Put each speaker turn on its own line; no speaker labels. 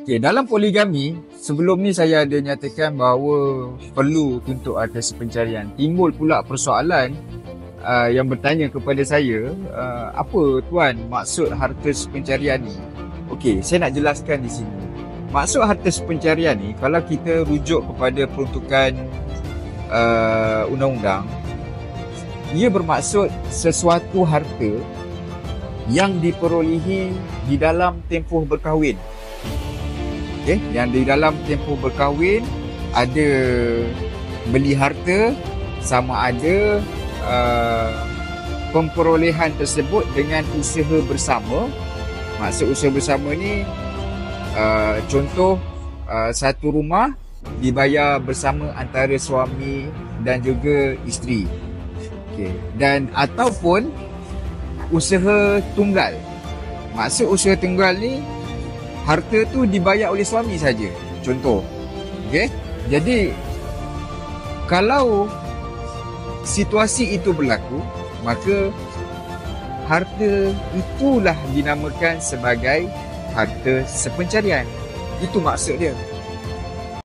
Okay, dalam poligami, sebelum ni saya ada nyatakan bahawa perlu untuk harta sepencarian. Timbul pula persoalan yang bertanya kepada saya, apa tuan maksud harta sepencarian ni? Okey, saya nak jelaskan di sini. Maksud harta sepencarian ni, kalau kita rujuk kepada peruntukan undang-undang, ia bermaksud sesuatu harta yang diperolehi di dalam tempoh berkahwin. Okay, yang di dalam tempoh berkahwin ada beli harta sama ada pemperolehan tersebut dengan usaha bersama. Maksud usaha bersama ni contoh satu rumah dibayar bersama antara suami dan juga isteri. Okay. Dan ataupun usaha tunggal. Maksud usaha tunggal ni harta tu dibayar oleh suami saja. Contoh. Okey. Jadi kalau situasi itu berlaku, maka harta itulah dinamakan sebagai harta sepencarian. Itu maksud dia.